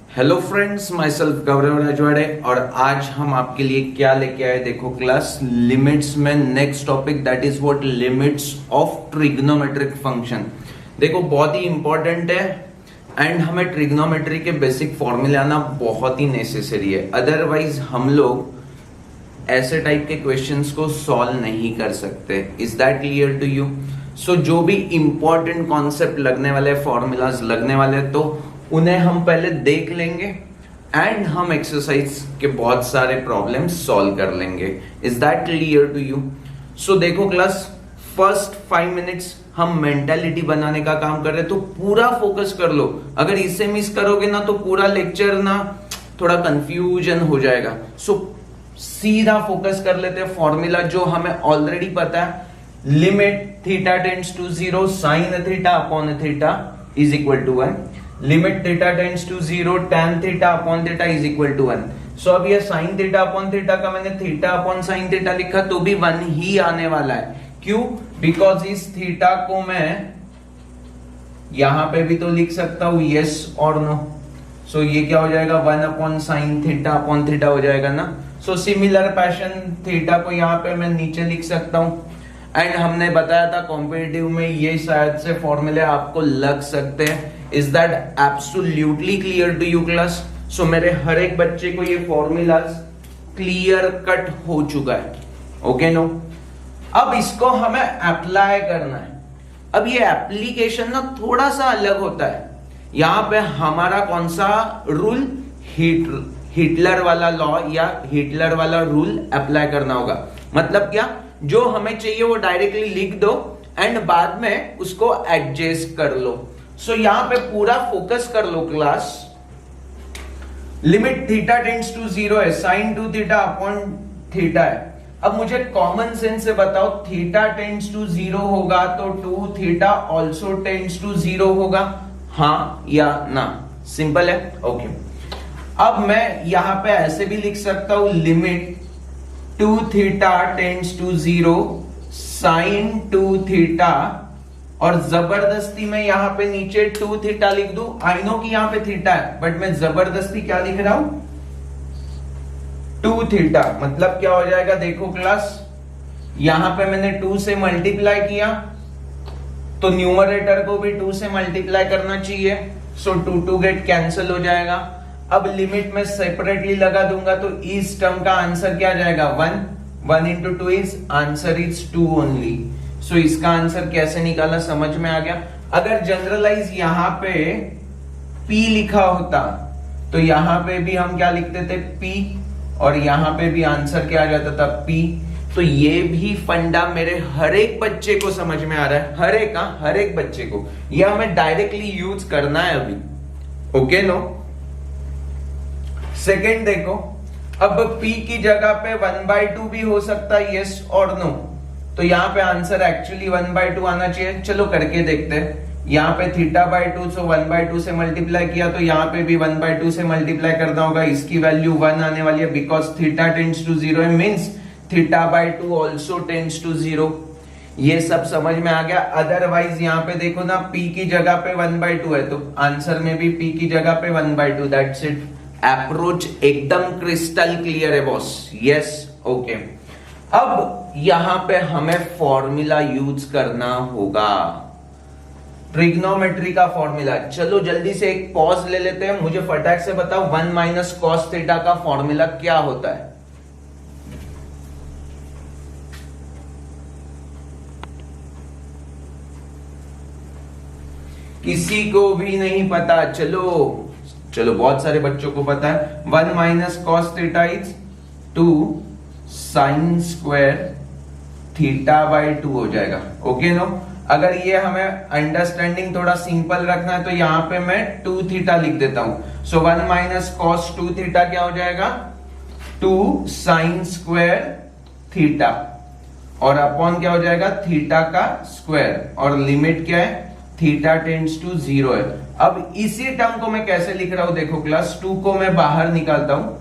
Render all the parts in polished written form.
Hello friends, my self गौरव राजवाड़े और आज हम आपके लिए क्या लेके आए देखो क्लास लिमिट्स में next topic that is what limits of trigonometric function. देखो बहुत ही इंपॉर्टेंट है एंड हमें ट्रिग्नोमेट्री के बेसिक फॉर्मूले आना बहुत ही नेसेसरी है, अदरवाइज हम लोग ऐसे टाइप के क्वेश्चंस को सॉल्व नहीं कर सकते। Is that clear to you? So जो भी इंपॉर्टेंट कॉन्सेप्ट लगने वाले, फॉर्मूलाज लगने वाले, तो उन्हें हम पहले देख लेंगे एंड हम एक्सरसाइज के बहुत सारे प्रॉब्लम्स सॉल्व कर लेंगे। Is that clear to you? So देखो क्लास, फर्स्ट 5 मिनट्स हम मेंटालिटी बनाने का काम कर रहे हैं, तो पूरा फोकस कर लो। अगर इसे मिस करोगे ना तो पूरा लेक्चर ना थोड़ा कंफ्यूजन हो जाएगा। सो सीधा फोकस कर लेते हैं फॉर्मूला जो हमें ऑलरेडी पता है। Limit theta tends to 0 sine theta upon theta is equal to 1। Limit theta tends to 0 tan theta upon theta is equal to 1। So अब ये साइन थीटा अपॉन थीटा का मैंने थीटा अपॉन साइन थीटा लिखा तो भी 1 ही आने वाला है। क्यों? बिकॉज इस थीटा को मैं यहां पे भी तो लिख सकता हूं यस और नो। सो ये क्या हो जाएगा, 1 upon sign theta upon theta हो जाएगा ना। सो सिमिलर पैशन थीटा को यहां पे मैं नीचे लिख सकता हूं। एंड हमने बताया था कॉम्पिटिटिव में ये शायद से फॉर्मूले आपको लग सकते हैं। Is that absolutely clear to you class? So मेरे हर एक बच्चे को ये फॉर्मूलाज क्लियर कट हो चुका है। Okay no? अब इसको हमें अप्लाई करना है। अब ये एप्लीकेशन ना थोड़ा सा अलग होता है। यहां पे हमारा कौन सा रूल, हिटलर वाला लॉ या हिटलर वाला रूल अप्लाई करना होगा। मतलब क्या, जो हमें चाहिए वो डायरेक्टली लिख दो एंड बाद में उसको एडजस्ट कर लो। सो यहां पे पूरा फोकस कर लो class. Limit theta tends to 0 है, साइन 2 थीटा अपॉन थीटा है। अब मुझे कॉमन सेंस से बताओ, थीटा टेंड्स टू 0 होगा तो 2 थीटा ऑल्सो टेंड्स टू 0 होगा, हाँ या ना? सिंपल है। ओके अब मैं यहां पे ऐसे भी लिख सकता हूं, limit 2 theta tends to 0 sine 2 theta, और जबरदस्ती मैं यहां पे नीचे 2 थीटा लिख दूं। आई नो कि यहां पे थीटा है बट मैं जबरदस्ती क्या लिख रहा हूं, 2 थीटा। मतलब क्या हो जाएगा देखो क्लास, यहां पे मैंने 2 से मल्टीप्लाई किया तो न्यूमरेटर को भी 2 से मल्टीप्लाई करना चाहिए। सो 2 गेट कैंसिल हो जाएगा। अब लिमिट में सेपरेटली लगा दूंगा तो इस टर्म का आंसर क्या जाएगा, 1 into 2 is answer is 2 only. So इसका आंसर कैसे निकाला समझ में आ गया। अगर जनरलाइज यहां पे P लिखा होता तो यहां पे भी हम क्या लिखते थे, P, और यहां पे भी आंसर क्या आ जाता था, P। तो ये भी फंडा मेरे हर एक बच्चे को समझ में आ रहा है, हर एक बच्चे को ये हमें डायरेक्टली यूज करना है अभी। Okay no? सेकेंड देखो, अब P की जगह पे 1/2 भी हो सकता है, यस और नो? तो यहां पे आंसर एक्चुअली 1/2 आना चाहिए। चलो करके देखते हैं। यहां पे थीटा बाय 2, सो 1/2 से मल्टीप्लाई किया तो यहां पे भी 1/2 से मल्टीप्लाई करना होगा। इसकी वैल्यू 1 आने वाली है बिकॉज थीटा टेंड्स टू 0 है, means theta by 2 also tends to 0। ये सब समझ में आ गया। अदरवाइज यहां पे देखो ना, P की जगह पे 1/2 है तो आंसर में भी P की जगह पे 1/2। That's it. अप्रोच एकदम क्रिस्टल क्लियर है बॉस। Yes okay. अब यहां पे हमें फॉर्मूला यूज करना होगा, ट्रिग्नोमेट्री का फॉर्मूला। चलो जल्दी से एक पॉज ले लेते हैं, मुझे फटाक से बताओ 1 माइनस कॉस थीटा का फॉर्मूला क्या होता है? किसी को भी नहीं पता? चलो बहुत सारे बच्चों को पता है। 1 minus cos theta is 2 sine square theta by 2 हो जाएगा। Okay no? अगर ये हमें अंडरस्टैंडिंग थोड़ा सिंपल रखना है तो यहां पे मैं 2 थीटा लिख देता हूं। सो 1 माइनस कॉस 2 थीटा क्या हो जाएगा, 2 साइन स्क्वायर थीटा, और अपॉन क्या हो जाएगा, थीटा का स्क्वायर, और लिमिट क्या है, थीटा टेंड्स टू 0 है। अब इसी टर्म को मैं कैसे लिख रहा हूं देखो क्लास, 2 को मैं बाहर निकालता हूं,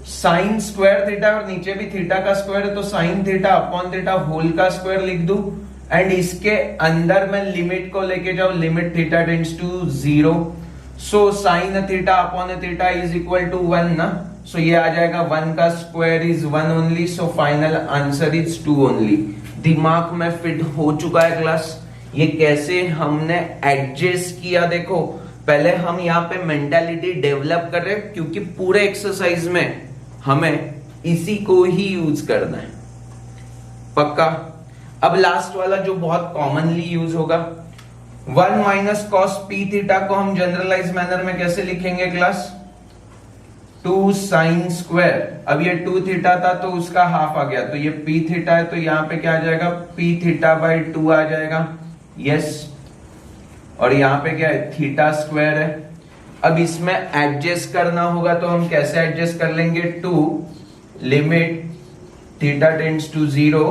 साइन स्क्वायर थीटा और नीचे भी थीटा का स्क्वायर है तो sine theta upon theta whole का स्क्वायर लिख दूं। एंड इसके अंदर मैं लिमिट को लेके जाऊं, limit theta tends to 0 so sine theta upon theta is equal to 1 ना, सो ये आ जाएगा 1 का square is 1 only, so final answer is 2 only. दिमाग में फिट हो चुका है क्लास। ये कैसे हमने एडजस्ट किया, देखो पहले हम यहाँ पे मेंटालिटी डेवलप कर रहे हैं, क्योंकि पूरे एक्सरसाइज में हमें इसी को ही यूज करना है, पक्का। अब लास्ट वाला जो बहुत कॉमनली यूज होगा, 1 माइनस कॉस पी थीटा को हम जनरलाइज मैनर में कैसे लिखेंगे क्लास, 2 साइन स्क्वायर। अब ये 2 थीटा था तो उसका हाफ आ गया, तो ये पी थीटा है, तो यहाँ पे क्या आ जाएगा, पी थीटा बाई 2 आ जाएगा, यस। और यहाँ पे क्या है, थीटा स्क्वायर है। अब इसमें एडजस्ट करना होगा, तो हम कैसे एडजस्ट कर लेंगे, 2 limit theta tends to 0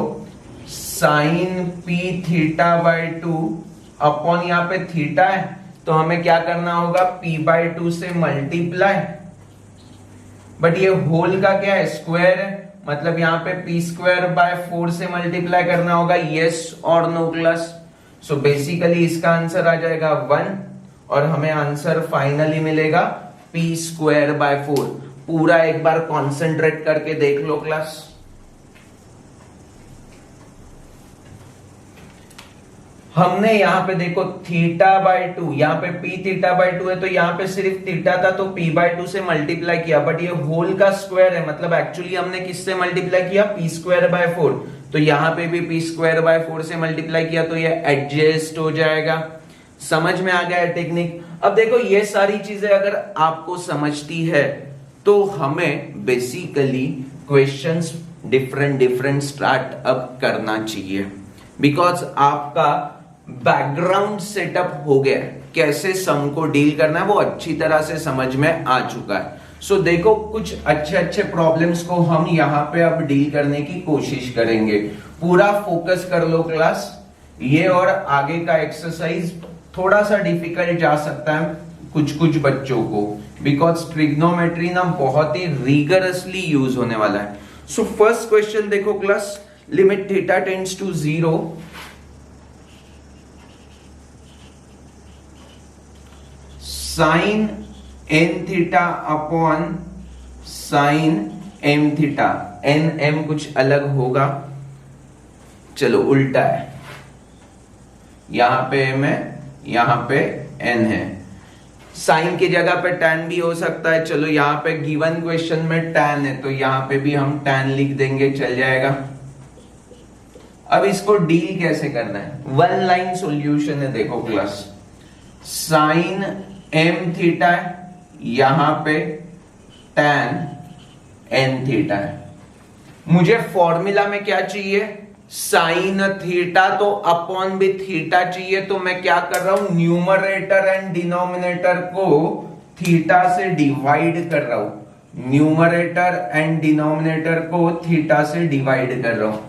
sine p theta by 2 upon, यहाँ पे थीटा है तो हमें क्या करना होगा, p बाई 2 से मल्टीप्लाई, बट ये होल का क्या है, स्क्वायर है, मतलब यहाँ पे p स्क्वायर बाय 4 से मल्टीप्लाई करना होगा, यस और नो क्लास। सो बेसिकली इसका आंसर आ जाएगा 1 और हमें आंसर फाइनली मिलेगा p स्क्वायर बाय 4। पूरा एक बार कॉन्सेंट्रेट करके देख लो क्लास। हमने यहां पे देखो थीटा बाय 2, यहाँ पे p थीटा बाय 2 है, तो यहाँ पे सिर्फ थीटा था तो p बाय 2 से मल्टीप्लाई किया, बट ये होल का स्क्वायर है, मतलब एक्चुअली हमने किससे मल्टीप्लाई किया, p स्क्वायर बाय 4, तो यहाँ पे भी p स्क्वायर बाय 4 से मल्टीप्लाई किया, तो ये एडजस्ट हो जाएगा। समझ में आ गया है टेक्निक। अब देखो ये सारी चीजें अगर आपको समझती है तो हमें basically questions different start up करना चाहिए, बिकॉज आपका बैकग्राउंड सेटअप हो गया है, कैसे सम को डील करना है वो अच्छी तरह से समझ में आ चुका है। सो देखो कुछ अच्छे प्रॉब्लम्स को हम यहाँ पे अब डील करने की कोशिश करेंगे। पूरा फोकस कर लो क्लास। ये और आगे का एक्सरसाइज थोड़ा सा डिफिकल्ट जा सकता है कुछ बच्चों को, बिकॉज ट्रिग्नोमेट्री ना बहुत ही रिगरसली यूज होने वाला है। सो फर्स्ट क्वेश्चन देखो class, limit theta tends to 0 sine n theta upon sine m theta. N m कुछ अलग होगा, चलो उल्टा है, यहां पे एम है, यहां पे एन है। साइन की जगह पे टैन भी हो सकता है, चलो यहाँ पे गिवन क्वेश्चन में टैन है तो यहाँ पे भी हम टैन लिख देंगे, चल जाएगा। अब इसको डील कैसे करना है, वन लाइन सॉल्यूशन है। देखो क्लास, साइन एम थीटा है, यहां पे टैन एन थीटा है। मुझे फॉर्मूला में क्या चाहिए, साइन थीटा तो अपॉन भी थीटा चाहिए, तो मैं क्या कर रहा हूं, न्यूमरेटर एंड डिनोमिनेटर को थीटा से डिवाइड कर रहा हूं, न्यूमरेटर एंड डिनोमिनेटर को थीटा से डिवाइड कर रहा हूं।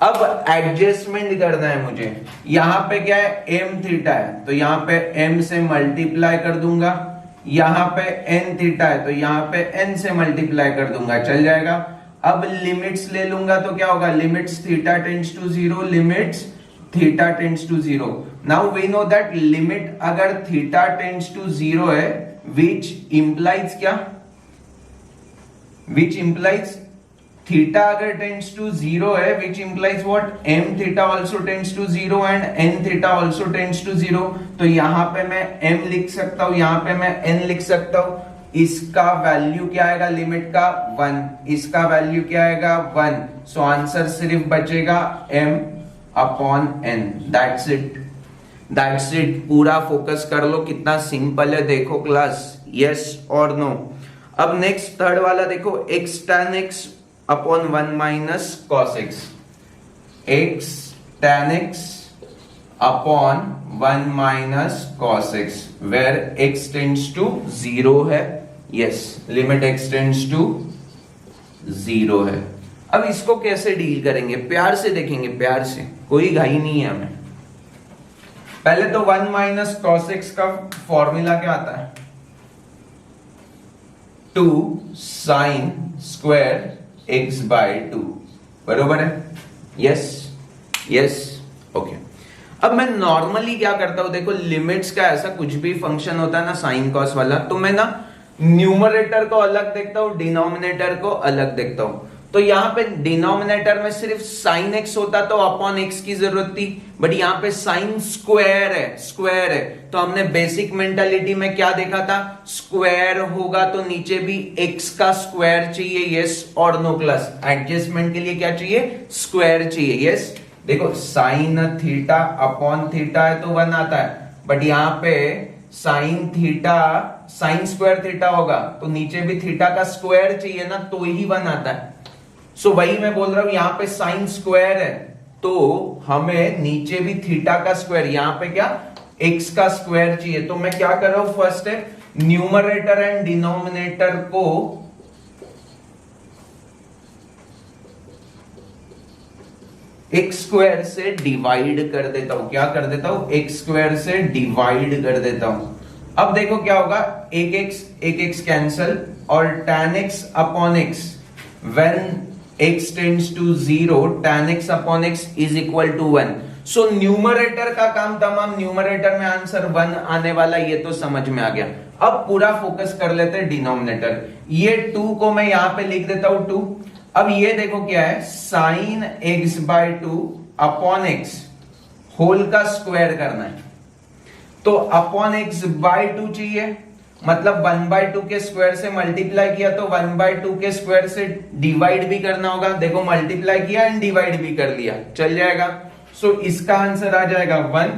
अब एडजस्टमेंट करना है मुझे, यहां पे क्या है, एम थीटा है तो यहां पे एम से मल्टीप्लाई कर दूंगा, यहां पे एन थीटा है तो यहां पे एन से मल्टीप्लाई कर दूंगा, चल जाएगा। अब लिमिट्स ले लूंगा तो क्या होगा, limits theta tends to 0, limits theta tends to 0। Now we know that limit अगर थीटा टेंड्स टू 0 है, विच इंप्लाइज क्या, विच इंप्लाइज थीटा अगर टेंड्स टू 0 है, which implies what, m theta also tends to 0 and n theta also tends to 0। तो यहां पे मैं m लिख सकता हूं, यहां पे मैं n लिख सकता हूं। इसका वैल्यू क्या आएगा, लिमिट का 1, इसका वैल्यू क्या आएगा 1। सो आंसर सिर्फ बचेगा m upon n। That's it, that's it. पूरा फोकस कर लो, कितना सिंपल है देखो क्लास, यस और नो। अब नेक्स्ट थर्ड वाला देखो, x tan x upon 1 minus cos x, x tan x upon 1 minus cos x, where x tends to 0 है, yes, limit x tends to 0 है। अब इसको कैसे डील करेंगे, प्यार से देखेंगे, प्यार से, कोई घाई नहीं है हमें। पहले तो 1 माइनस कॉस x का फॉर्मूला क्या आता है, 2 साइन स्क्वायर x/2, बरोबर है, यस यस, ओके। अब मैं नॉर्मली क्या करता हूं, देखो लिमिट्स का ऐसा कुछ भी फंक्शन होता है ना साइन कॉस वाला, तो मैं ना न्यूमरेटर को अलग देखता हूं, डिनोमिनेटर को अलग देखता हूं। तो यहां पे डिनोमिनेटर में सिर्फ साइन एक्स होता तो अपॉन एक्स की जरूरत थी, बट यहां पे साइन स्क्वायर है तो हमने बेसिक मेंटालिटी में क्या देखा था, स्क्वायर होगा तो नीचे भी एक्स का स्क्वायर चाहिए, यस और नो क्लास। एडजस्टमेंट के लिए क्या चाहिए, स्क्वायर चाहिए, यस। देखो साइन थीटा अपॉन थीटा है तो 1 आता है, बट यहां पे sine theta sine square theta होगा तो नीचे भी थीटा का स्क्वायर चाहिए ना, तो ही 1 आता है। सो वही मैं बोल रहा हूं, यहां पे साइन स्क्वायर है तो हमें नीचे भी थीटा का स्क्वायर, यहां पे क्या एक्स का स्क्वायर चाहिए। तो मैं क्या कर रहा हूं, फर्स्ट है न्यूमरेटर एंड डिनोमिनेटर को एक्स स्क्वायर से डिवाइड कर देता हूं। क्या कर देता हूं, एक्स स्क्वायर से डिवाइड कर देता हूं। अब देखो क्या होगा, एक एक्स कैंसल और tan x upon x, when x tends to 0 tan x upon x is equal to 1। So numerator का काम तमाम, न्यूमरेटर में आंसर 1 आने वाला, ये तो समझ में आ गया। अब पूरा फोकस कर लेते हैं डिनोमिनेटर। ये 2 को मैं यहां पे लिख देता हूं 2। अब ये देखो क्या है, sine x by 2 upon x whole का स्क्वायर करना है, तो अपॉन एक्स बाय 2 चाहिए, मतलब 1/2 के स्क्वायर से मल्टीप्लाई किया तो 1/2 के स्क्वायर से डिवाइड भी करना होगा। देखो मल्टीप्लाई किया एंड डिवाइड भी कर लिया, चल जाएगा। सो इसका आंसर आ जाएगा 1,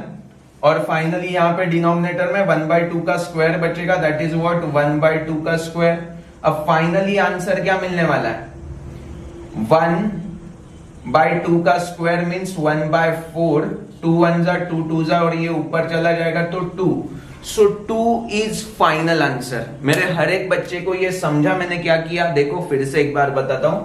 और फाइनली यहां पे डिनोमिनेटर में 1/2 का स्क्वायर बचेगा, दैट इज व्हाट 1/2 का स्क्वायर। अब फाइनली आंसर क्या मिलने वाला है, 1/2 का स्क्वायर मीन्स 1/4, 2 1 जा 2 2 जा और ये ऊपर चला जाएगा तो 2। सो 2 इज फाइनल आंसर। मेरे हर एक बच्चे को ये समझा मैंने क्या किया, देखो फिर से एक बार बताता हूं।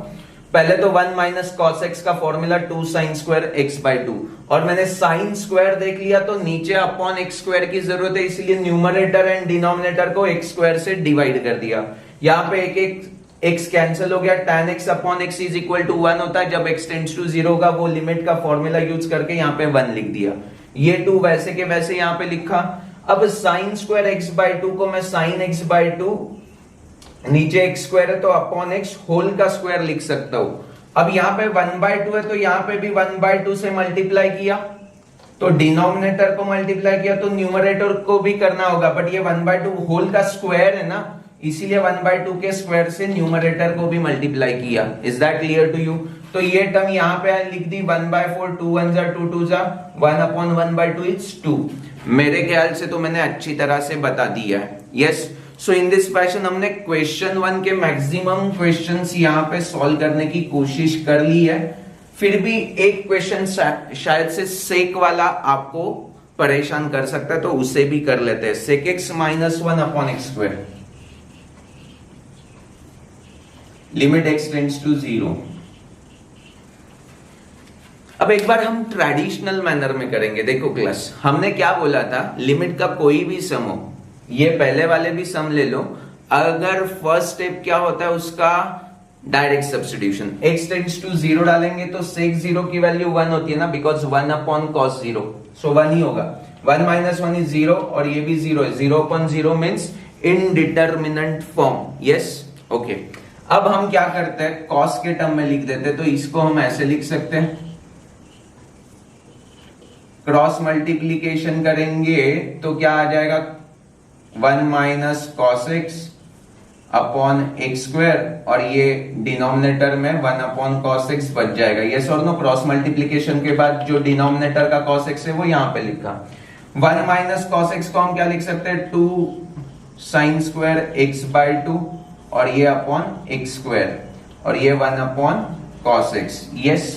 पहले तो 1 माइनस कॉस एक्स का formula 2 sine square x by 2, और मैंने साइन स्क्वायर देख लिया तो नीचे अपॉन एक्स स्क्वायर की जरूरत है, इसलिए न्यूमरेटर एंड डिनोमिनेटर को एक्स स्क्वायर से डिवाइड कर दिया। यहां पे एक x कैंसिल हो गया, tan x upon x is equal to 1 होता है, जब x टेंड्स टू 0 का वो लिमिट का फॉर्मूला यूज करके यहाँ पे 1 लिख दिया। ये 2 वैसे के वैसे यहाँ पे लिखा। अब साइन स्क्वायर x बाय 2 को मैं साइन x बाय 2, नीचे x स्क्वायर है तो अपॉन x होल का स्क्वायर लिख सकता हूं। अब यहाँ पे 1/2 है तो यहाँ पे भी 1/2 से मल्टीप्लाई किया, तो डिनोमिनेटर को मल्टीप्लाई किया तो न्यूमरेटर को भी करना होगा, बट ये 1/2 होल का स्क्वायर है ना, इसीलिए 1/2 के स्क्वायर से न्यूमरेटर को भी मल्टीप्लाई किया। Is that clear to you? तो ये टर्म यहां पे लिख दी 1/4, 2 1 जा 2 2 जा 1 अपॉन 1/2 इज 2। मेरे ख्याल से तो मैंने अच्छी तरह से बता दिया है। Yes, so in this fashion हमने क्वेश्चन 1 के मैक्सिमम क्वेश्चंस यहां पे सॉल्व करने की कोशिश कर ली है। फिर भी एक क्वेश्चन शायद से सेक वाला आपको परेशान कर सकता है, तो उसे भी कर लेते हैं। Sec x minus 1 upon x square, limit x tends to 0। अब एक बार हम ट्रेडिशनल मैनर में करेंगे। देखो क्लास, हमने क्या बोला था, लिमिट का कोई भी सम हो, ये पहले वाले भी सम ले लो, अगर फर्स्ट स्टेप क्या होता है उसका direct substitution, x tends to 0 डालेंगे तो sec 0 की वैल्यू 1 होती है ना, बिकॉज 1 अपॉन cos 0, सो 1 ही होगा। 1 माइनस 1 इज 0 और ये भी 0 है, 0 upon 0 means indeterminate form. Yes, okay. अब हम क्या करते हैं, cos के टर्म में लिख देते हैं, तो इसको हम ऐसे लिख सकते हैं, क्रॉस मल्टीप्लीकेशन करेंगे तो क्या आ जाएगा, 1 minus cos x upon x square, और ये डिनोमिनेटर में 1 अपॉन कॉस एक्स बच जाएगा। यस और नो? क्रॉस मल्टीप्लीकेशन के बाद जो डिनोमिनेटर का कॉस एक्स है वो यहां पे लिखा। 1 माइनस कॉस एक्स को हम क्या लिख सकते हैं, 2 साइन स्क्वायर एक्स बाय 2, और ये अपॉन एक्स स्क्वायर, और ये 1 अपॉन कॉस एक्स। यस,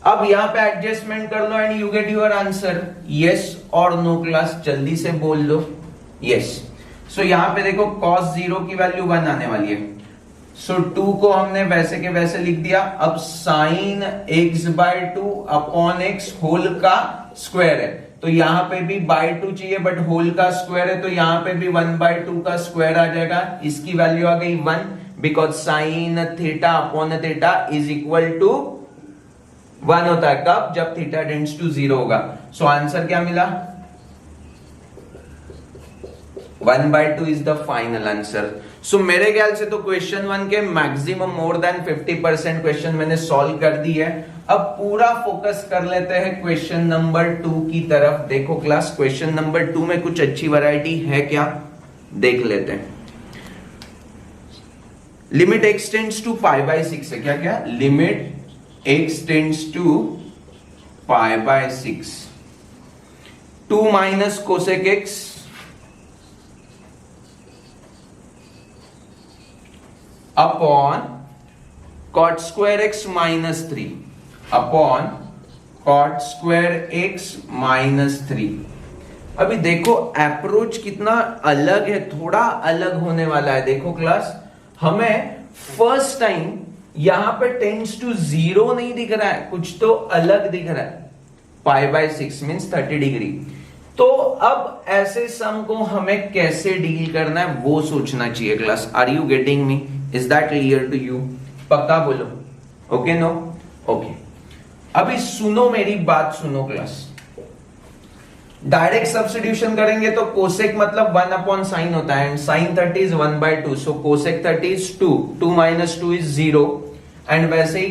अब यहां पे एडजस्टमेंट कर लो and you get your answer. Yes और नो क्लास, जल्दी से बोल दो। यस, सो यहां पे देखो cos 0 की वैल्यू 1 आने वाली है, सो 2 को हमने वैसे के वैसे लिख दिया। अब sine x by 2 upon x whole का स्क्वायर है, तो यहां पे भी बाय 2 चाहिए, बट होल का स्क्वायर है तो यहां पे भी 1/2 का स्क्वायर आ जाएगा। इसकी वैल्यू आ गई 1, because sine theta upon theta is equal to 1 होता है कब? जब थीटा टेंड्स टू 0 होगा। सो आंसर क्या मिला? 1/2 इज द फाइनल आंसर। सो मेरे ख्याल से तो क्वेश्चन 1 के मैक्सिमम मोर देन 50% क्वेश्चन मैंने सॉल्व कर दी है। अब पूरा फोकस कर लेते हैं क्वेश्चन नंबर 2 की तरफ। देखो क्लास, क्वेश्चन नंबर 2 में कुछ अच्छी वैरायटी है क्या, देख लेते हैं। लिमिट x टेंड्स टू π/6 है। क्या क्या? Limit x tends to π/6, 2 minus cosec x upon cot square x minus 3 upon cot square x minus 3। अभी देखो अप्रोच कितना अलग है, थोड़ा अलग होने वाला है। देखो क्लास, हमें फर्स्ट टाइम यहां पे टेंड्स टू 0 नहीं दिख रहा है, कुछ तो अलग दिख रहा है। π/6 मींस 30 डिग्री। तो अब ऐसे सम को हमें कैसे डील करना है वो सोचना चाहिए class. Are you getting me? Is that clear to you? पक्का बोलो, ओके नो? ओके। अभी सुनो, मेरी बात सुनो क्लास। डायरेक्ट सब्स्टिट्यूशन करेंगे तो कोसेक मतलब 1 अपॉन साइन होता है, and sine 30 is 1/2, so cosec 30 is 2, 2 minus 2 is 0। And वैसे ही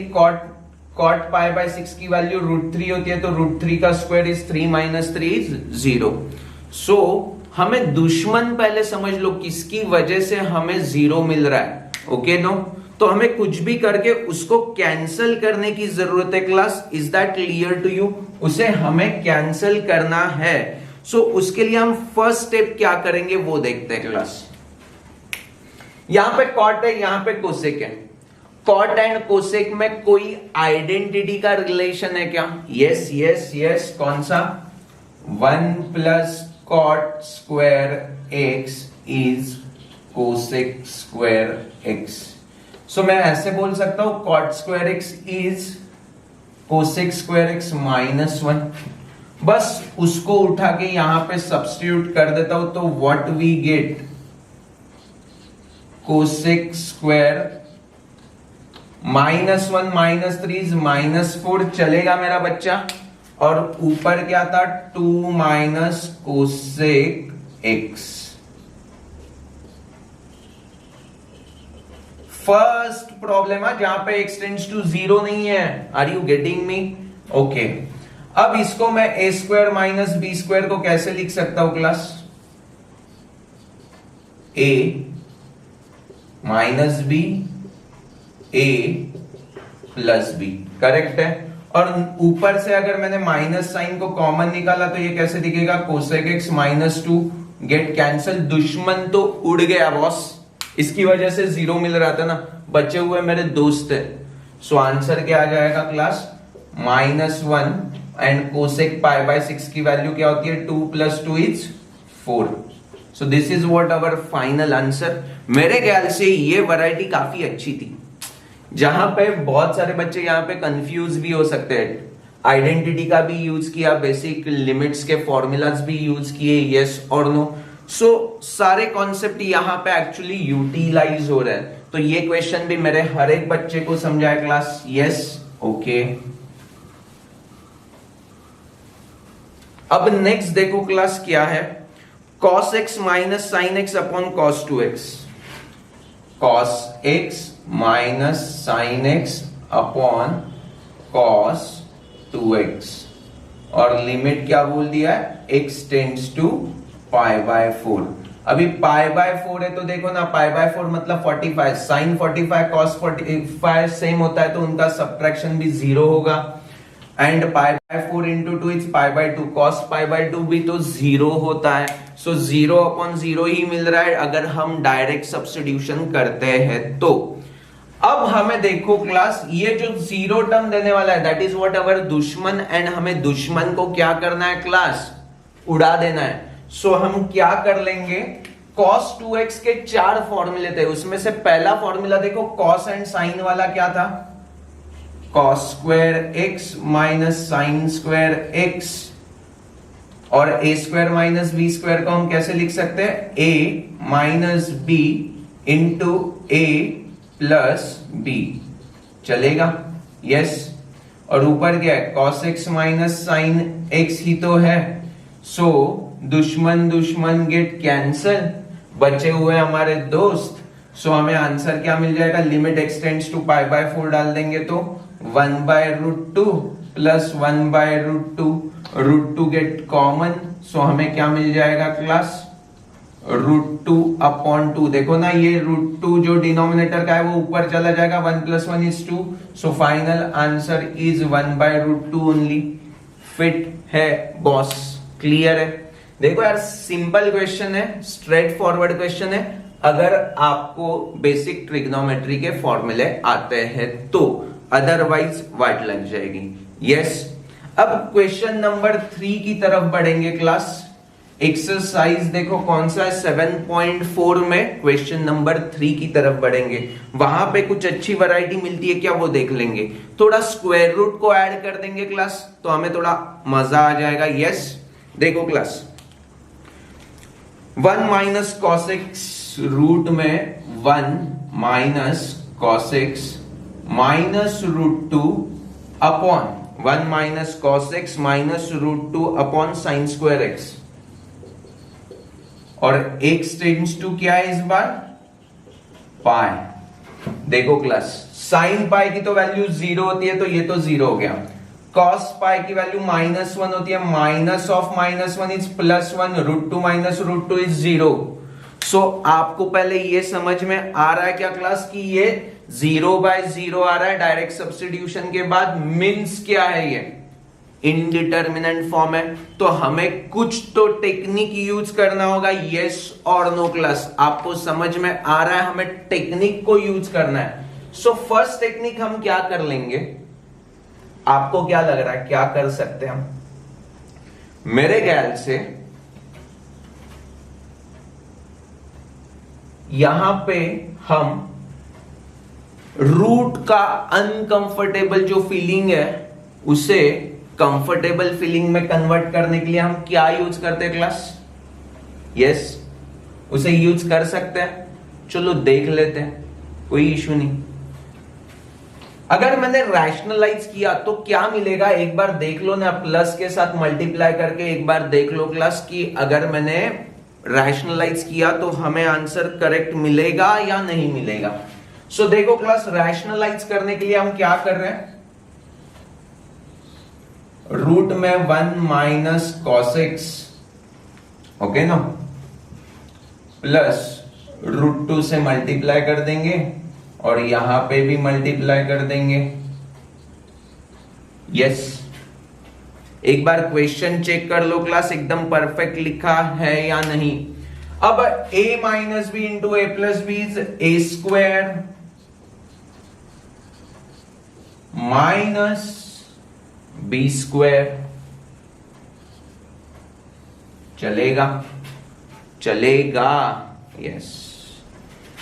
कॉट π/6 की वैल्यू √3 होती है, तो √3 का स्क्वायर इज 3 माइनस 3 इज 0। सो हमें दुश्मन पहले समझ लो, किसकी वजह से हमें 0 मिल रहा है, ओके नो? तो हमें कुछ भी करके उसको कैंसिल करने की जरूरत है class. Is that clear to you? उसे हमें कैंसिल करना है। सो उसके लिए हम फर्स्ट स्टेप क्या करेंगे वो देखते हैं क्लास। यहां पे कॉट है, यहां पे कोसेक है। कॉट एंड कोसेक में कोई आइडेंटिटी का रिलेशन है क्या? Yes yes yes. कौन सा? 1 plus cot square x is cosec square x. So मैं ऐसे बोल सकता हूं cot square x is cosec square x minus 1। बस उसको उठा के यहां पे सब्स्टिट्यूट कर देता हूं, तो what we get? Cosec square -1 minus 3 is -4। चलेगा मेरा बच्चा? और ऊपर क्या था? 2 minus cosec x. First problem है जहां पे x टेंड्स टू 0 नहीं है। Are you getting me? Okay. अब इसको मैं a² माइनस b² को कैसे लिख सकता हूं class? a minus b, a plus b, correct है। और ऊपर से अगर मैंने माइनस साइन को कॉमन निकाला तो ये कैसे दिखेगा? Cosec x minus 2 get cancel. दुश्मन तो उड़ गया बॉस, इसकी वजह से 0 मिल रहा था ना, बचे हुए मेरे दोस्त है। सो आंसर क्या आ जाएगा क्लास? -1 एंड कोसेक π/6 की वैल्यू क्या होती है? 2 + 2 is 4। So this is what our final answer. मेरे ख्याल से ये वैरायटी काफी अच्छी थी, जहां पे बहुत सारे बच्चे यहाँ पे कंफ्यूज भी हो सकते हैं। आइडेंटिटी का भी यूज किया, बेसिक लिमिट्स के फॉर्मूलाज भी यूज किए, यस और नो। सो सारे कॉन्सेप्ट यहां पे एक्चुअली यूटिलाइज हो रहे हैं। तो ये क्वेश्चन भी मेरे हर एक बच्चे को समझाए क्लास? Yes, okay. अब नेक्स्ट देखो क्लास क्या है? cos x minus sine x upon cos 2x। cos x minus sine x upon cos 2x। और लिमिट क्या बोल दिया है? x tends to π/4। अभी π/4 है तो देखो ना, π/4 मतलब 45, साइन 45 cos 45 सेम होता है, तो उनका सब्ट्रैक्शन भी 0 होगा। एंड π/4 इंटू 2 इज π/2, cos π/2 भी तो 0 होता है। सो 0 अपॉन 0 ही मिल रहा है अगर हम डायरेक्ट सब्स्टिट्यूशन करते हैं तो। अब हमें देखो क्लास, ये जो 0 टर्म देने वाला है दैट इज व्हाट अवर दुश्मन, एंड हमें दुश्मन को क्या करना है क्लास? उड़ा देना है। सो हम क्या कर लेंगे? cos 2x के 4 फॉर्मूले थे, उसमें से पहला फॉर्मूला देखो, cos एंड साइन वाला क्या था? cos square x minus sign square x। और a² माइनस b² को हम कैसे लिख सकते हैं? a minus b into a plus b। चलेगा? यस। और ऊपर क्या है, cos x minus sine x ही तो है। सो दुश्मन दुश्मन गेट कैंसल, बचे हुए हमारे दोस्त। सो हमें आंसर क्या मिल जाएगा, limit x tends to pi by 4 डाल देंगे तो 1/√2 प्लस 1/√2, √2 गेट कॉमन। सो हमें क्या मिल जाएगा क्लास, √2/2। देखो ना, ये √2 जो डिनोमिनेटर का है वो ऊपर चला जाएगा, 1 + 1 = 2। सो final answer is 1/√2 only. Fit है बॉस, क्लियर है। देखो यार, सिंपल क्वेश्चन है, स्ट्रेट फॉरवर्ड क्वेश्चन है, अगर आपको बेसिक ट्रिग्नोमेट्री के फॉर्मूले आते हैं तो, अदरवाइज वाट लग जाएगी। यस। अब क्वेश्चन नंबर 3 की तरफ बढ़ेंगे क्लास। एक्सरसाइज देखो कौन सा है, 7.4 में क्वेश्चन नंबर 3 की तरफ बढ़ेंगे। वहां पे कुछ अच्छी वैरायटी मिलती है क्या, वो देख लेंगे। थोड़ा स्क्वायर रूट को ऐड कर देंगे क्लास, तो हमें थोड़ा मजा आ जाएगा। यस। देखो class, 1 minus cos x root में 1 minus cos x minus √2 upon 1 minus cos x minus √2 upon sine square x, और x टेंड्स टू क्या है इस बार, पाई। देखो क्लास, साइन पाई की तो वैल्यू 0 होती है, तो ये तो 0 हो गया। cos पाई की वैल्यू -1 होती है, minus of -1 is +1, √2 minus √2 is 0। सो आपको पहले ये समझ में आ रहा है क्या क्लास, कि ये 0/0 आ रहा है डायरेक्ट सब्स्टिट्यूशन के बाद। मीन्स क्या है, ये इनडिटर्मिनेंट फॉर्म है, तो हमें कुछ तो टेक्निक यूज करना होगा। यस और नो क्लास, आपको समझ में आ रहा है, हमें टेक्निक को यूज करना है। सो फर्स्ट टेक्निक हम क्या कर लेंगे, आपको क्या लग रहा है क्या कर सकते हैं हम? मेरे ख्याल से यहां पे हम रूट का अनकंफर्टेबल जो फीलिंग है उसे कंफर्टेबल फीलिंग में कन्वर्ट करने के लिए हम क्या यूज करते हैं क्लास? यस, उसे यूज कर सकते हैं। चलो देख लेते हैं, कोई इशू नहीं। अगर मैंने रैशनलाइज किया तो क्या मिलेगा, एक बार देख लो ना, प्लस के साथ मल्टीप्लाई करके एक बार देख लो क्लास कि अगर मैंने रैशनलाइज किया तो हमें आंसर करेक्ट मिलेगा या नहीं मिलेगा। सो देखो क्लास, रैशनलाइज करने के लिए हम क्या कर रहे हैं, रूट में 1 माइनस cos x, ओके ना, प्लस √2 से मल्टीप्लाई कर देंगे और यहां पे भी मल्टीप्लाई कर देंगे। यस। एक बार क्वेश्चन चेक कर लो क्लास, एकदम परफेक्ट लिखा है या नहीं। अब a minus b into a plus b is a square minus b square. चलेगा? चलेगा। यस।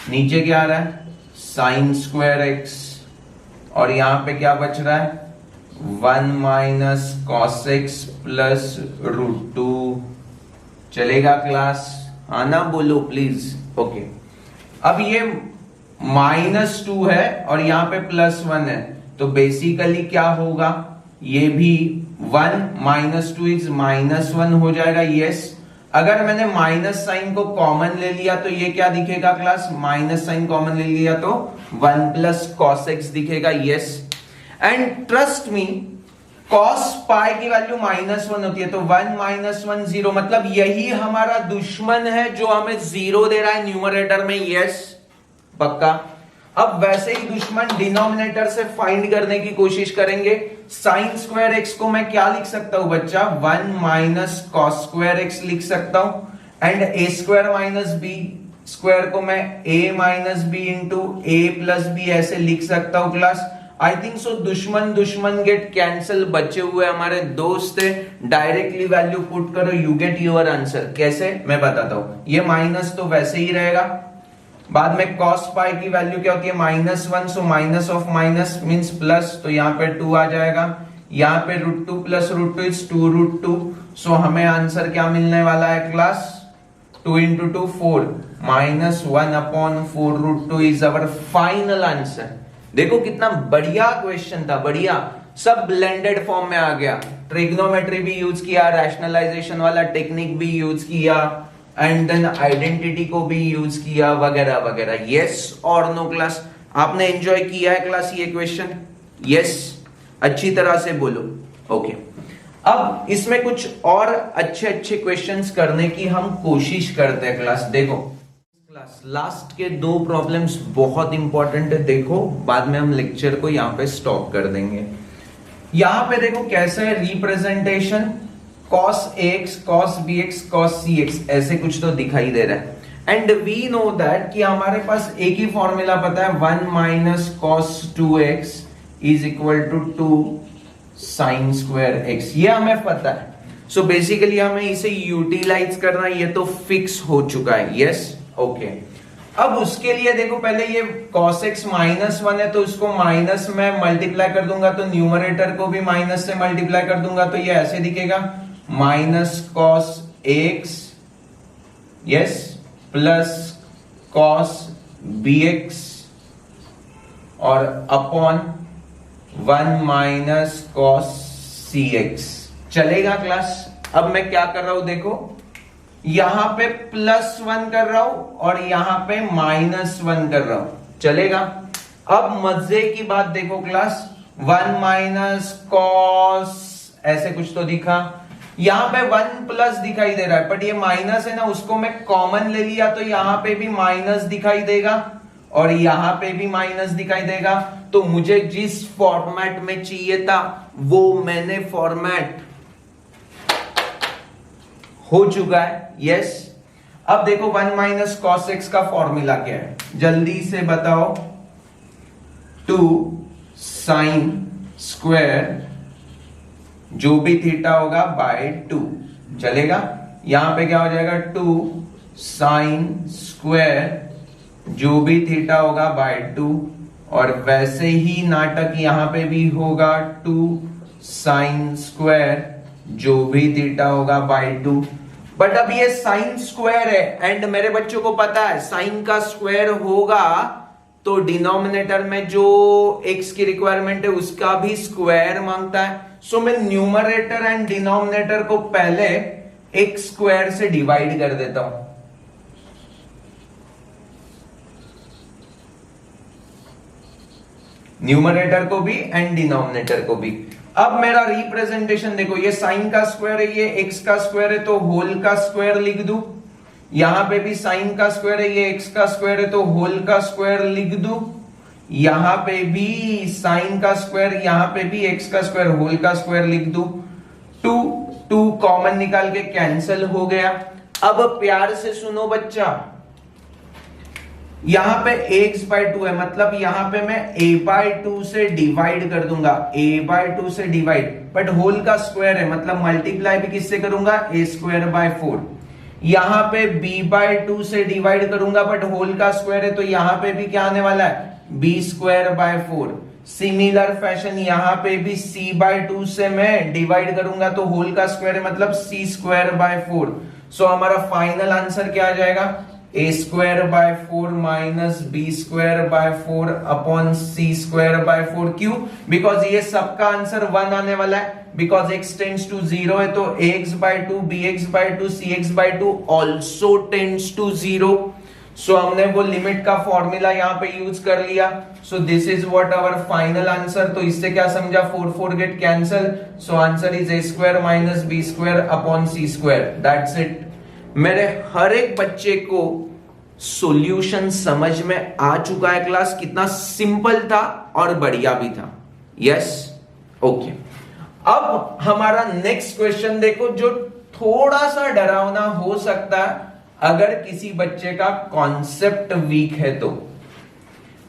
नीचे क्या आ रहा है, साइन स्क्वायर एक्स, और यहां पे क्या बच रहा है, 1 माइनस cos x प्लस √2। चलेगा क्लास? आना बोलो प्लीज। ओके। अब ये -2 है और यहां पे +1 है, तो बेसिकली क्या होगा, ये भी 1 माइनस 2 इज -1 हो जाएगा। यस। अगर मैंने माइनस साइन को कॉमन ले लिया तो ये क्या दिखेगा क्लास, माइनस साइन कॉमन ले लिया तो 1 प्लस cos x दिखेगा। Yes. And trust me, cos पाई की वैल्यू -1 होती है, तो 1 माइनस 1 0, मतलब यही हमारा दुश्मन है जो हमें 0 दे रहा है न्यूमरेटर में। यस, पक्का। अब वैसे ही दुश्मन डिनोमिनेटर से फाइंड करने की कोशिश करेंगे। साइन स्क्वायर एक्स को मैं क्या लिख सकता हूं बच्चा, 1 माइनस cos स्क्वायर एक्स लिख सकता हूं। And a square minus b square को मैं a minus b into a plus b ऐसे लिख सकता हूं क्लास। आई थिंक सो दुश्मन दुश्मन गेट कैंसिल, बचे हुए हमारे दोस्त है, डायरेक्टली वैल्यू पुट करो, यू गेट योर आंसर। कैसे, मैं बताता हूं। ये माइनस तो वैसे ही रहेगा, बाद में cos पाई की वैल्यू क्या होती है, -1, so minus of minus means plus, तो यहाँ पे 2 आ जाएगा। यहाँ पे √2 प्लस √2 इज 2√2। सो हमें आंसर क्या मिलने वाला है class, 2 into 2 4, -1/4 √2 is our final answer. देखो कितना बढ़िया क्वेश्चन था, बढ़िया। सब ब्लेंडेड फॉर्म में आ गया। ट्रिग्नोमेट्री भी यूज किया, रैशनलाइजेशन वाला टेक्निक भी यूज किया, एंड देन आइडेंटिटी को भी यूज किया, वगैरह वगैरह। यस और नो क्लास? आपने एंजॉय किया है क्लास ये क्वेश्चन? यस, अच्छी तरह से बोलो। ओके, अब इसमें कुछ और अच्छे अच्छे क्वेश्चंस करने की हम कोशिश करते हैं क्लास। देखो क्लास, लास्ट के 2 प्रॉब्लम्स बहुत इंपॉर्टेंट है, देखो बाद में हम लेक्चर को यहां पे स्टॉप कर देंगे। यहां पे देखो कैसा है representation, cos ax, cos bx, cos cx, ऐसे कुछ तो दिखाई दे रहा है। एंड वी नो दैट कि हमारे पास एक ही फॉर्मूला पता है, 1 minus cos 2x is equal to 2 sine square x, ये हमें पता है। सो बेसिकली हमें इसे यूटिलाइज करना, ये तो फिक्स हो चुका है। Yes, okay. अब उसके लिए देखो पहले ये cos x -1 है, तो इसको माइनस में मल्टीप्लाई कर दूंगा, तो न्यूमरेटर को भी माइनस से मल्टीप्लाई कर दूंगा, तो ये ऐसे दिखेगा minus cos x, yes, plus cos bx और अपॉन 1 माइनस कॉस cx। चलेगा क्लास? अब मैं क्या कर रहा हूं देखो, यहां पे +1 कर रहा हूं और यहां पे -1 कर रहा हूं, चलेगा? अब मजे की बात देखो क्लास, 1 माइनस कॉस ऐसे कुछ तो दिखा, यहां पे 1 प्लस दिखाई दे रहा है, बट ये माइनस है ना, उसको मैं कॉमन ले लिया तो यहां पे भी माइनस दिखाई देगा और यहां पे भी माइनस दिखाई देगा। तो मुझे जिस फॉर्मेट में चाहिए था वो मैंने फॉर्मेट हो चुका है। यस, अब देखो 1 माइनस कॉस एक्स का फॉर्मूला क्या है, जल्दी से बताओ। 2 साइन स्क्वायर जो भी थीटा होगा बाय 2, चलेगा? यहां पे क्या हो जाएगा, 2 साइन स्क्वायर जो भी थीटा होगा बाय 2, और वैसे ही नाटक यहां पे भी होगा, 2 साइन स्क्वायर जो भी थीटा होगा बाय 2। बट अब ये साइन स्क्वायर है एंड मेरे बच्चों को पता है साइन का स्क्वायर होगा तो डिनोमिनेटर में जो x की रिक्वायरमेंट है उसका भी स्क्वायर मांगता है। सो मैं न्यूमरेटर एंड डिनोमिनेटर को पहले x स्क्वायर से डिवाइड कर देता हूं। न्यूमरेटर को भी एंड डिनोमिनेटर को भी। अब मेरा रिप्रेजेंटेशन देखो, ये साइन का स्क्वायर है, ये x का स्क्वायर है तो होल का स्क्वायर लिख दूं। यहां पे भी साइन का स्क्वायर है, ये x का स्क्वायर है तो होल का स्क्वायर लिख दूं। यहां पे भी साइन का स्क्वायर, यहां पे भी x का स्क्वायर, होल का स्क्वायर लिख दूं। 2 कॉमन निकाल के कैंसिल हो गया। अब प्यार से सुनो बच्चा, यहां पे ax/2 है, मतलब यहां पे मैं a/2 से डिवाइड कर दूंगा, a/2 से डिवाइड, बट होल का स्क्वायर है मतलब मल्टीप्लाई भी किससे करूंगा, a²/4। यहां पे b/2 से डिवाइड करूंगा बट होल का स्क्वायर है तो यहां पे भी क्या आने वाला है, b²/4। सिमिलर फैशन यहां पे भी c/2 से मैं डिवाइड करूंगा तो होल का स्क्वायर है मतलब c²/4। सो हमारा फाइनल आंसर क्या आ जाएगा, a²/4 minus b²/4 upon c²/4। क्यों? बिकॉज ये सबका आंसर 1 आने वाला है, बिकॉज x टेंड्स टू 0 है तो ax/2 bx/2 cx/2 also tends to 0। सो हमने वो लिमिट का फॉर्मूला यहां पे यूज कर लिया। So this is what our final answer. तो इससे क्या समझा, 4 get cancel, so answer is a² minus b² upon c²। That's it. मेरे हर एक बच्चे को सॉल्यूशन समझ में आ चुका है क्लास, कितना सिंपल था और बढ़िया भी था। Yes, okay. अब हमारा नेक्स्ट क्वेश्चन देखो जो थोड़ा सा डरावना हो सकता है अगर किसी बच्चे का कॉन्सेप्ट वीक है तो।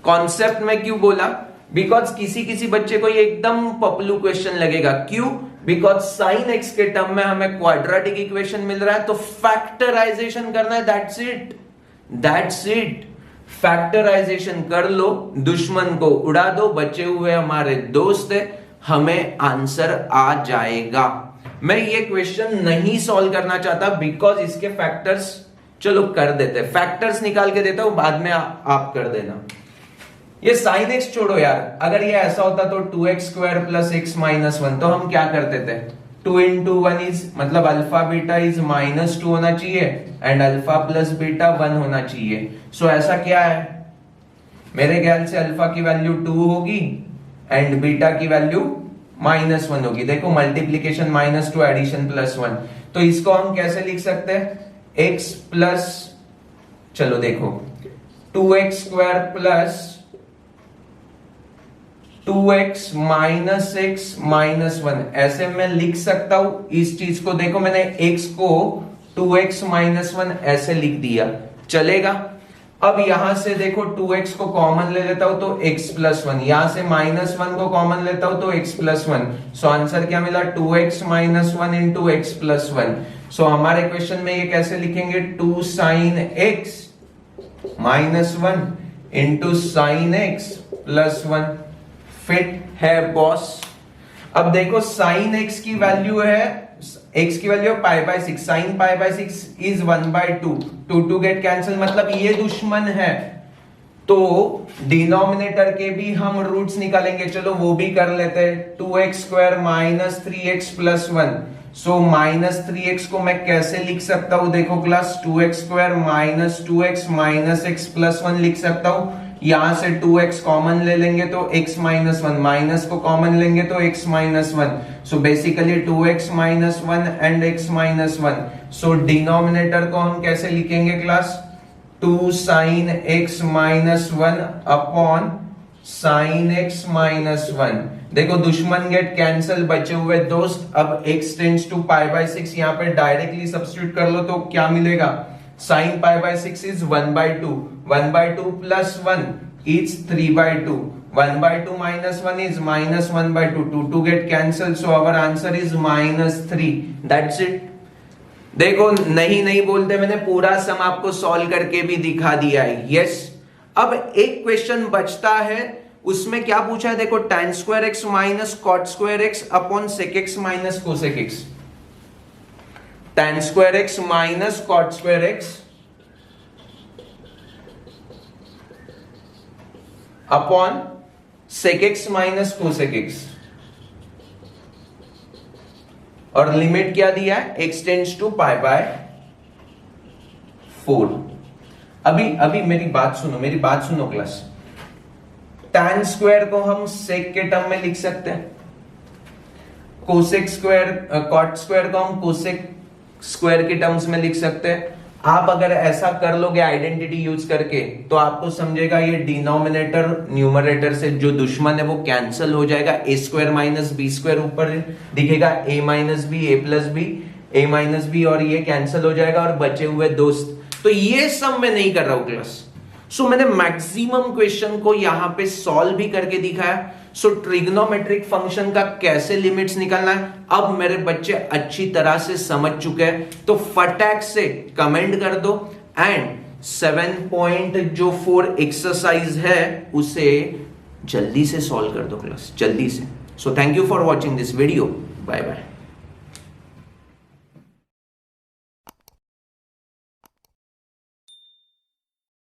कॉन्सेप्ट में क्यों बोला, बिकॉज किसी किसी बच्चे को ये एकदम पपलू क्वेश्चन लगेगा। क्यों? बिकॉज साइन एक्स के टर्म में हमें क्वाड्रेटिक इक्वेशन मिल रहा है तो फैक्टराइजेशन करना है। That's it. फैक्टराइजेशन कर लो, दुश्मन को उड़ा दो, बचे हुए हमारे दोस्त है, हमें आंसर आ जाएगा। मैं ये क्वेश्चन नहीं सॉल्व करना चाहता बिकॉज इसके फैक्टर्स, चलो कर देते, फैक्टर्स निकाल के देता हूं, बाद में आप कर देना। ये साइन एक्स छोड़ो यार, अगर ये ऐसा होता तो 2x square plus x minus 1, तो हम क्या करते थे 2 into 1 इज मतलब अल्फा बीटा इज -2 होना चाहिए एंड अल्फा प्लस बीटा 1 होना चाहिए। सो ऐसा क्या है, मेरे ख्याल से अल्फा की वैल्यू 2 होगी एंड बीटा की वैल्यू -1 होगी। देखो मल्टीप्लीकेशन -2 एडिशन +1, तो इसको हम कैसे लिख सकते हैं x प्लस, चलो देखो 2x square plus 2x minus x minus 1, ऐसे मैं लिख सकता हूं इस चीज को। देखो मैंने x को 2x माइनस 1 ऐसे लिख दिया, चलेगा। अब यहां से देखो 2x को कॉमन ले लेता हूं तो x प्लस 1, यहां से -1 को कॉमन लेता हूं तो x प्लस 1। सो आंसर क्या मिला 2x minus 1 into x plus 1। So हमारे क्वेश्चन में ये कैसे लिखेंगे 2 sine x minus 1 into sine x plus 1। Fit है बॉस। अब देखो साइन x की वैल्यू है, x की value pi by 6, sine pi by 6 is 1/2, 2 get cancel, मतलब ये दुश्मन है। तो डिनोमिनेटर के भी हम रूट्स निकालेंगे, चलो वो भी कर लेते हैं। 2x square minus 3x plus 1, सो -3x को मैं कैसे लिख सकता हूं, देखो class 2x square minus 2x minus x plus 1 लिख सकता हूं। यहां से 2x कॉमन ले लेंगे तो x माइनस 1, माइनस को कॉमन लेंगे तो x minus 1। So basically 2x minus 1 and x minus 1। So denominator को हम कैसे लिखेंगे class 2 sine x minus 1 upon sine x minus 1। देखो दुश्मन गेट कैंसिल, बचे हुए दोस्त। अब x tends to pi by 6, यहाँ पे डायरेक्टली सब्स्टिट्यूट कर लो तो क्या मिलेगा, sine pi by 6 is 1/2, 1/2 plus 1 is 3/2, 1/2 minus 1 is -1/2, 2 get cancel, so our answer is -3। That's it. देखो नहीं बोलते, मैंने पूरा सम आपको सॉल्व करके भी दिखा दिया है। यस। अब एक क्वेश्चन बचता है, उसमें क्या पूछा है, देखो tan square x minus cot square x upon sec x minus cosec x। tan square x minus cot square x upon sec x minus cosec x, और लिमिट क्या दिया है, x tends to pi by 4। अभी मेरी बात सुनो class. tan square को हम sec के टर्म में लिख सकते हैं, कोसेक स्क्वायर कॉट स्क्वायर को हम कोसेक स्क्वायर के टर्म्स में लिख सकते हैं। आप अगर ऐसा कर लोगे आइडेंटिटी यूज करके तो आपको समझेगा ये डिनोमिनेटर न्यूमरेटर से जो दुश्मन है वो कैंसिल हो जाएगा। a square minus b square ऊपर दिखेगा, a minus b, a plus b, a minus b, और ये कैंसिल हो जाएगा और बचे हुए दोस्त। तो ये सब मैं नहीं कर रहा हूं क्लास। सो मैंने मैक्सिमम क्वेश्चन को यहां पे सॉल्व भी करके दिखाया। सो ट्रिग्नोमेट्रिक फंक्शन का कैसे लिमिट्स निकालना है अब मेरे बच्चे अच्छी तरह से समझ चुके हैं। तो फटाक से कमेंट कर दो एंड 7.4 एक्सरसाइज है उसे जल्दी से सॉल्व कर दो क्लास, जल्दी से। So thank you for watching this video, bye bye.